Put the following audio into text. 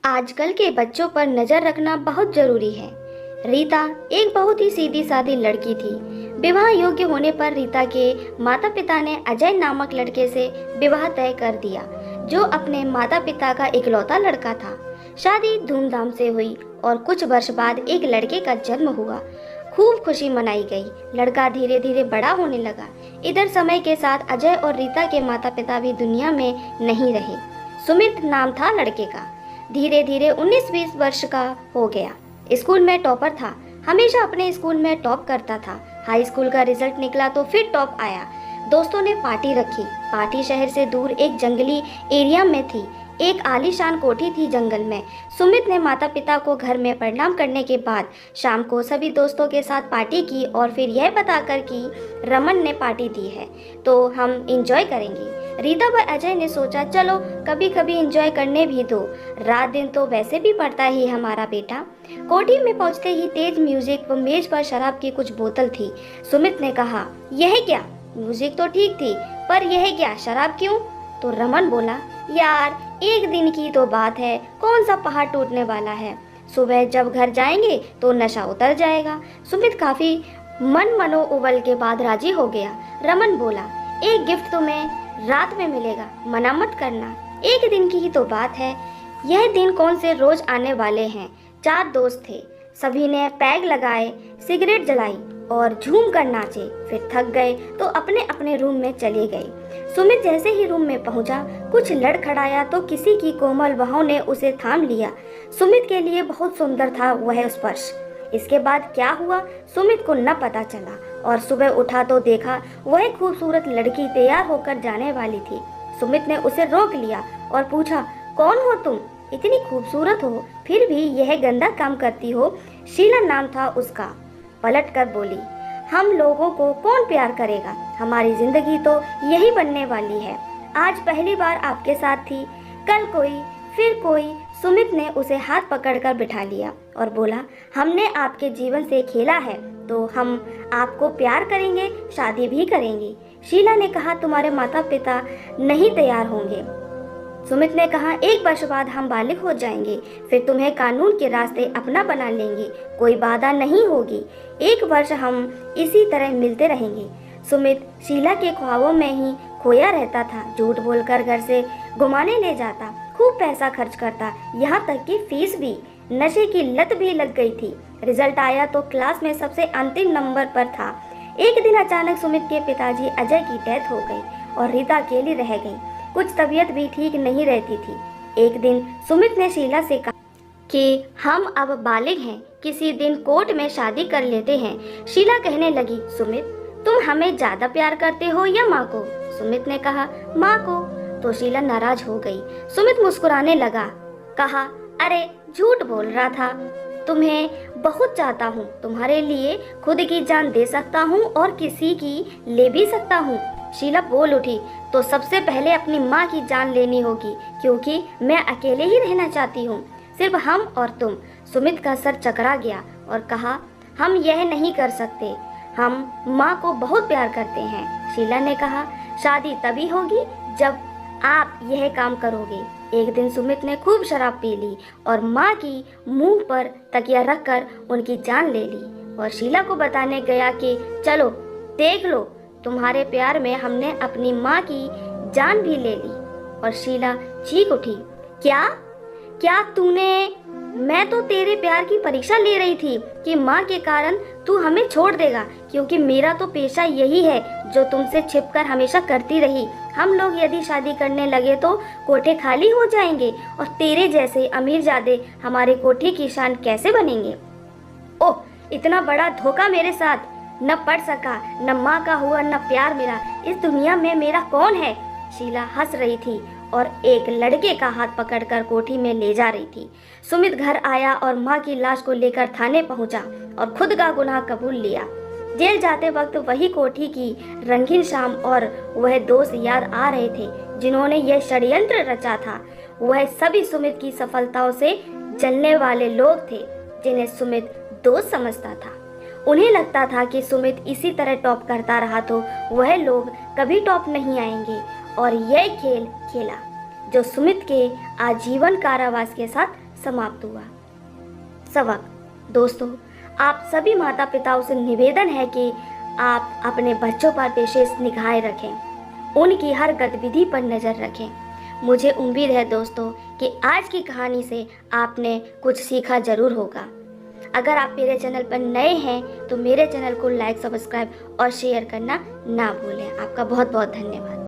आजकल के बच्चों पर नजर रखना बहुत जरूरी है। रीता एक बहुत ही सीधी सादी लड़की थी। विवाह योग्य होने पर रीता के माता पिता ने अजय नामक लड़के से विवाह तय कर दिया, जो अपने माता पिता का इकलौता लड़का था। शादी धूमधाम से हुई और कुछ वर्ष बाद एक लड़के का जन्म हुआ। खूब खुशी मनाई गई। लड़का धीरे धीरे बड़ा होने लगा। इधर समय के साथ अजय और रीता के माता पिता भी दुनिया में नहीं रहे। सुमित नाम था लड़के का। धीरे धीरे 19-20 वर्ष का हो गया। स्कूल में टॉपर था। हमेशा अपने स्कूल में टॉप करता था। हाई स्कूल का रिजल्ट निकला तो फिर टॉप आया। दोस्तों ने पार्टी रखी। पार्टी शहर से दूर एक जंगली एरिया में थी। एक आलीशान कोठी थी जंगल में। सुमित ने माता पिता को घर में प्रणाम करने के बाद शाम को सभी दोस्तों के साथ पार्टी की और फिर यह बताकर कि रमन ने पार्टी दी है तो हम इंजॉय करेंगे। रीता व अजय ने सोचा, चलो कभी कभी एंजॉय करने भी दो, रात दिन तो वैसे भी पड़ता ही हमारा बेटा। कोठी में पहुंचते ही तेज म्यूजिक व मेज पर शराब की कुछ बोतल थी। सुमित ने कहा, यह क्या? म्यूजिक तो ठीक थी, पर यह क्या, शराब क्यों? तो रमन बोला, यार एक दिन की तो बात है, कौन सा पहाड़ टूटने वाला है। सुबह जब घर जाएंगे तो नशा उतर जाएगा। सुमित काफी मनो उबल के बाद राजी हो गया। रमन बोला, एक गिफ्ट तुम्हें रात में मिलेगा, मना मत करना, एक दिन की ही तो बात है। यह दिन कौन से रोज आने वाले हैं। 4 दोस्त थे। सभी ने पैग लगाए, सिगरेट जलाई और झूम कर नाचे। फिर थक गए तो अपने अपने रूम में चले गए। सुमित जैसे ही रूम में पहुंचा, कुछ लड़खड़ाया तो किसी की कोमल बाहों ने उसे थाम लिया। सुमित के लिए बहुत सुंदर था वह स्पर्श। इसके बाद क्या हुआ सुमित को न पता चला और सुबह उठा तो देखा वह खूबसूरत लड़की तैयार होकर जाने वाली थी। सुमित ने उसे रोक लिया और पूछा, कौन हो तुम? इतनी खूबसूरत हो फिर भी यह गंदा काम करती हो। शीला नाम था उसका। पलट कर बोली, हम लोगों को कौन प्यार करेगा, हमारी जिंदगी तो यही बनने वाली है। आज पहली बार आपके साथ थी, कल कोई, फिर कोई। सुमित ने उसे हाथ पकड़कर बिठा लिया और बोला, हमने आपके जीवन से खेला है तो हम आपको प्यार करेंगे, शादी भी करेंगे। शीला ने कहा, तुम्हारे माता पिता नहीं तैयार होंगे। सुमित ने कहा, 1 वर्ष बाद हम बालिग हो जाएंगे, फिर तुम्हें कानून के रास्ते अपना बना लेंगे, कोई बाधा नहीं होगी। 1 वर्ष हम इसी तरह मिलते रहेंगे। सुमित शीला के ख्वाबों में ही खोया रहता था। झूठ बोलकर घर से घुमाने ले जाता, खूब पैसा खर्च करता, यहाँ तक कि फीस भी। नशे की लत भी लग गई थी। रिजल्ट आया तो क्लास में सबसे अंतिम नंबर पर था। एक दिन अचानक सुमित के पिताजी अजय की डेथ हो गई और रीता अकेली रह गई। कुछ तबीयत भी ठीक नहीं रहती थी। एक दिन सुमित ने शीला से कहा कि हम अब बालिग हैं, किसी दिन कोर्ट में शादी कर लेते हैं। शीला कहने लगी, सुमित तुम हमें ज्यादा प्यार करते हो या माँ को? सुमित ने कहा, माँ को। तो शीला नाराज हो गई। सुमित मुस्कुराने लगा, कहा, अरे झूठ बोल रहा था, तुम्हें बहुत चाहता हूँ, तुम्हारे लिए खुद की जान दे सकता हूँ और किसी की ले भी सकता हूँ। शीला बोल उठी, तो सबसे पहले अपनी माँ की जान लेनी होगी, क्योंकि मैं अकेले ही रहना चाहती हूँ, सिर्फ हम और तुम। सुमित का सर चकरा गया और कहा, हम यह नहीं कर सकते, हम माँ को बहुत प्यार करते हैं। शीला ने कहा, शादी तभी होगी जब आप यह काम करोगे। एक दिन सुमित ने खूब शराब पी ली और माँ की मुंह पर तकिया रखकर उनकी जान ले ली और शीला को बताने गया कि चलो देख लो, तुम्हारे प्यार में हमने अपनी माँ की जान भी ले ली। और शीला चीख उठी, क्या क्या तूने? मैं तो तेरे प्यार की परीक्षा ले रही थी कि माँ के कारण तू हमें छोड़ देगा, क्योंकि मेरा तो पेशा यही है जो तुमसे छिपकर हमेशा करती रही। हम लोग यदि शादी करने लगे तो कोठे खाली हो जाएंगे और तेरे जैसे अमीरजादे हमारे कोठे की शान कैसे बनेंगे? ओह, इतना बड़ा धोखा मेरे साथ! न पढ़ सका, न माँ का हुआ, न प्यार मिला, इस दुनिया में मेरा कौन है? शीला हंस रही थी और एक लड़के का हाथ पकड़कर कोठी में ले जा रही थी। सुमित घर आया और माँ की लाश को लेकर थाने पहुंचा और खुद का गुनाह कबूल लिया। जेल जाते वक्त वही कोठी की रंगीन शाम और वह दोस्त याद आ रहे थे जिन्होंने यह षड्यंत्र रचा था। वह सभी सुमित की सफलताओं से जलने वाले लोग थे जिन्हें सुमित दोस्त समझता था। उन्हें लगता था कि सुमित इसी तरह टॉप करता रहा तो वह लोग कभी टॉप नहीं आएंगे और यह खेल खेला जो सुमित के आजीवन कारावास के साथ समाप्त हुआ। सबक। दोस्तों, आप सभी माता पिताओं से निवेदन है कि आप अपने बच्चों पर विशेष निगाहें रखें, उनकी हर गतिविधि पर नज़र रखें। मुझे उम्मीद है दोस्तों कि आज की कहानी से आपने कुछ सीखा जरूर होगा। अगर आप मेरे चैनल पर नए हैं तो मेरे चैनल को लाइक, सब्सक्राइब और शेयर करना ना भूलें। आपका बहुत बहुत धन्यवाद।